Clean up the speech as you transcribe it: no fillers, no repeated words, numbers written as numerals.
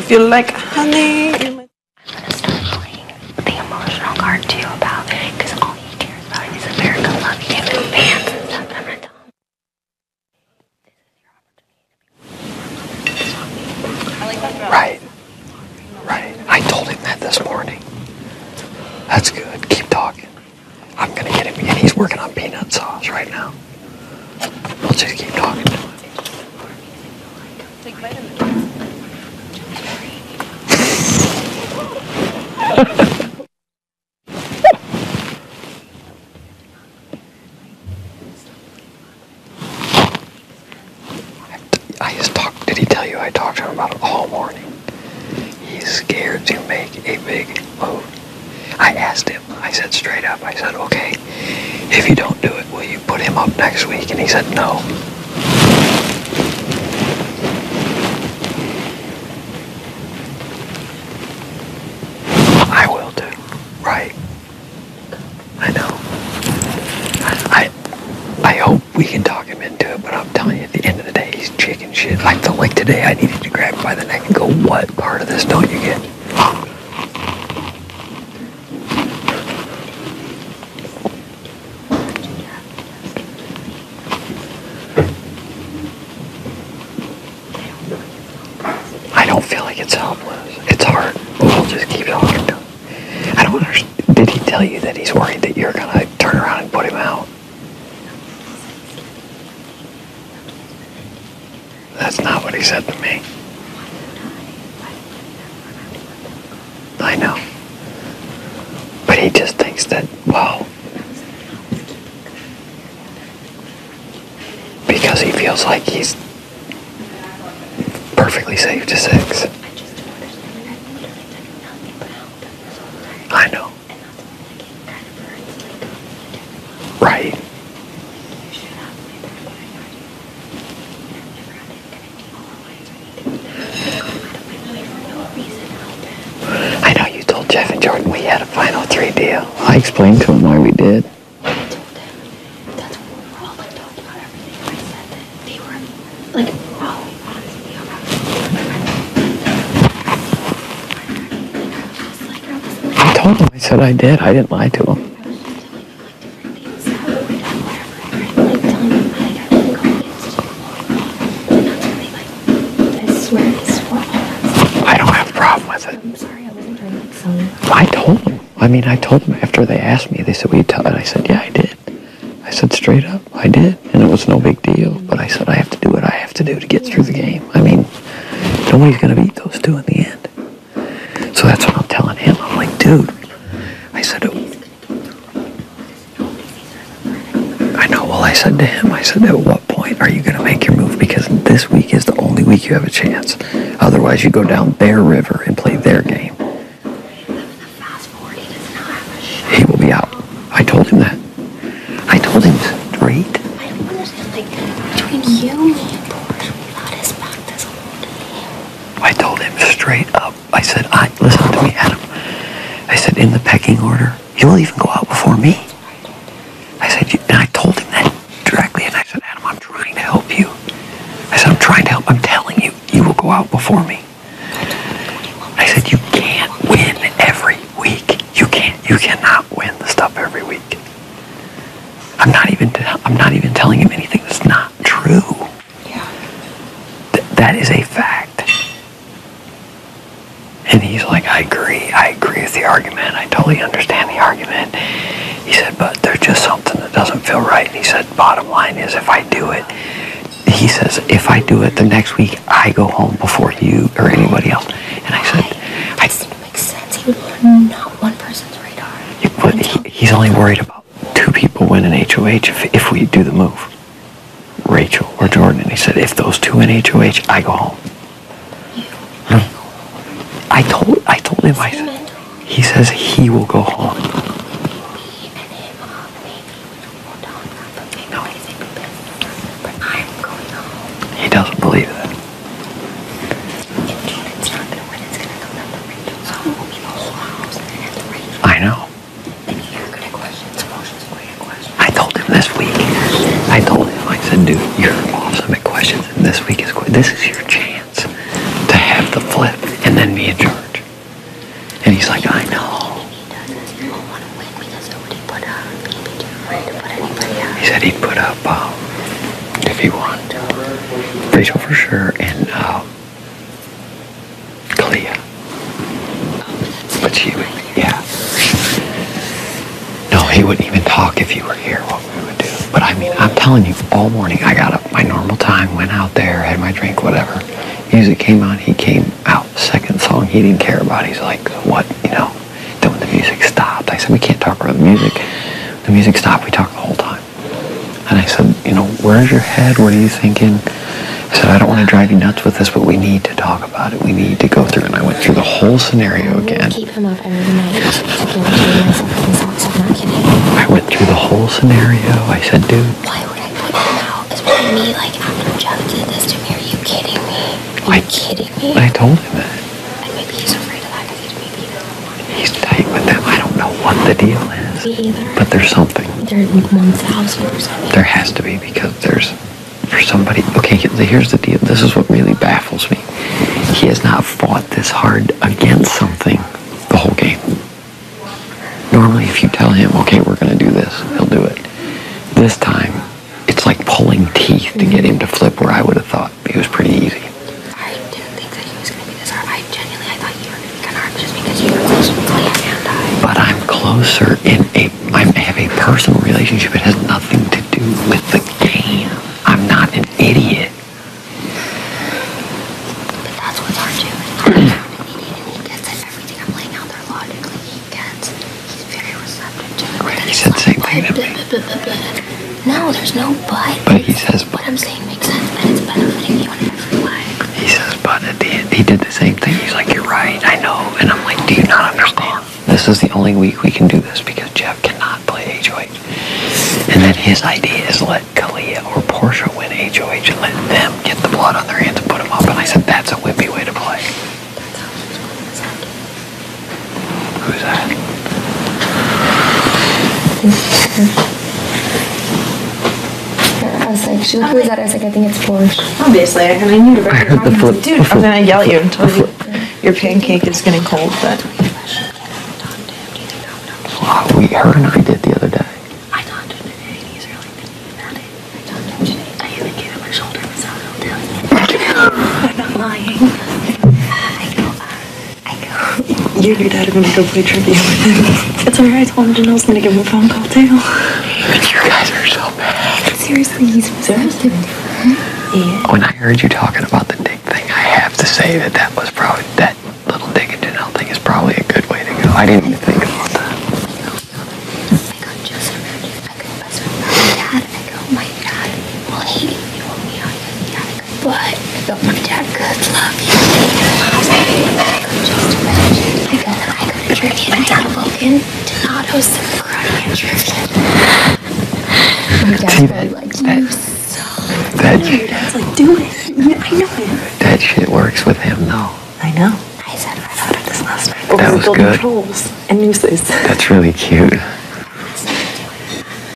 If you like honey, you might. I'm gonna start playing the emotional card to you about it, because all he cares about is America loving him and fans and stuff. I'm gonna tell him. This is your opportunity. Right. Right. I told him that this morning. That's good. Keep talking. I'm gonna get him again. He's working on peanut sauce right now. We'll just keep talking to him. Take vitamins. Did he tell you I talked to him about it all morning? He's scared to make a big move. I asked him, I said straight up, I said, okay, if you don't do it, will you put him up next week? And he said no. I will do. Right. I know. I hope we can talk him into it, but I'm telling you, at the end of the day, he's chicken shit. I felt like today I needed to grab him by the neck and go, what part of this don't you get? I don't feel like it's helpless. It's hard, but we'll just keep talking to him. I don't understand. Did he tell you that he's worried that you're going to turn around and put him out? That's not what he said to me. I know. But he just thinks that, well, because he feels like he's perfectly safe to 6. I know. Right. I know you told Jeff and Jordan we had a final 3 deal. I explained to him why we did. I told him that's when we were all like talking about everything. I said that they were like, oh, honestly, I told him, I said I did. I didn't lie to him. I don't have a problem with it. I'm sorry, I wasn't trying to make some. I told him. I told him after they asked me, they said, will you tell it? I said, yeah, I did. I said straight up, I did. And it was no big deal. But I said, I have to do what I have to do to get through the game. Nobody's going to beat those 2 in the end. So that's what I'm telling him. I'm like, dude, I said, I know. Well, I said to him, I said, at what point are you going to make your move? Because this week is the only week you have a chance. Otherwise, you go down their river and play their game. He will be out. I told him that. I told him straight. I don't understand, like, between you, me, and Porsche, we got his back this whole game. I told him straight up. I said, listen to me, Adam. I said, in the pecking order, you'll even go out before me. I said, and I told him that directly, and I said, Adam, I'm trying to help you. I said, I'm trying to help. I'm telling you, you will go out before me. I said, you can't win every week. You cannot win the stuff every week. I'm not even telling him anything that's not true. Yeah. That is a fact. And he's like, I agree with the argument. I totally understand the argument. He said, but there's just something that doesn't feel right. And he said, bottom line is, if I do it, he says, if I do it the next week, I go home before you or anybody else. And I said, it doesn't make sense. He was on not one person's radar. But he's only worried about 2 people winning HOH if we do the move. Rachel or Jordan. And he said, if those 2 win HOH, I go home. I told him, I said, he says he will go home. No. But I'm going home. He doesn't believe that. If Jordan's not going to win, it's going to come down to Rachel. So it will be the whole house and the Rachel. I know. And you're going to question Porsche's going to question. I told him this week. I told him, I said, dude, you're awesome at questions, and this week is this is your chance to have the flip. And up if you want. Rachel for sure, and Kalia. But she would, yeah. No, he wouldn't even talk if you were here, what we would do. But I mean, I'm telling you, all morning I got up my normal time, went out there, had my drink, whatever. Music came on, he came out. Second song he didn't care about. He's like, what, you know? Then when the music stopped, I said, we can't talk about the music. The music stopped, we talked the whole time. And I said, you know, where's your head? What are you thinking? I said, I don't want to drive you nuts with this, but we need to talk about it. We need to go through it. And I went through the whole scenario again. Keep him up every night. I'm not kidding. I went through the whole scenario. I said, dude. Why would I put him out? Is what me, like, after Jeff did this to me? Are you kidding me? Are you kidding me? I told him that. And maybe he's afraid of that because maybe he doesn't want it. He's tight with them. I don't know what the deal is. Me either. But there's something. There's 1,000%. There has to be, because there's, for somebody, okay, here's the deal. This is what really baffles me. He has not fought this hard against something the whole game. Normally, if you tell him, okay, we're going to do this, he'll do it. This time, it's like pulling teeth to get him to flip, where I would have thought it was pretty easy. I didn't think that he was going to be this hard. I thought you were going to be kind of hard just because you were close with Clea and I. But I'm closer I have a personal relationship. It has nothing to do with the game. I'm not an idiot. But that's what's hard too. I'm an idiot, and he gets it. Everything I'm laying out there logically, he gets. He's very receptive to it. Right, he said the same thing to me. No, there's no but. But he says, what I'm saying makes sense, and it's benefiting you in every way. He says, but at the end, he did the same thing. He's like, you're right, I know. And I'm like, do you not understand? This is the only week we can do this because Jeff cannot play HOH. And then his idea is let Kalia or Portia win HOH and let them get the blood on their hands and put them up. And I said, that's a wimpy way to play. Who's that? I was like, she looked at it, I was like, I think it's Porsche. Obviously, I knew to I heard the flip. Dude, I'm gonna yell at you until your pancake is getting cold, but... Her and I did the other day. I talked to him today, and he's really good at it. I talked to him today. I even gave him a shoulder massage, I'll tell you. I'm not lying. I go. You and your dad are gonna go play trivia with him. It's alright, I told him Janelle's gonna give him a phone call too. You guys are so bad. Seriously, he's receptive. Yeah. When I heard you talking about the dick thing, I have to say that was probably, that little Dick and Janelle thing is probably a good way to go. I didn't even think about that. My dad will hate you if you want me out because he had a good butt. I go, my dad could love you. I go, just imagine. I go to Turkey and I got Logan Donato's karate instruction. My dad's probably like, you suck. Your dad's like, do it. I know him. That shit works with him, though. I know. I said, I thought of this last night. But That we was were building good. trolls and nooses. That's really cute.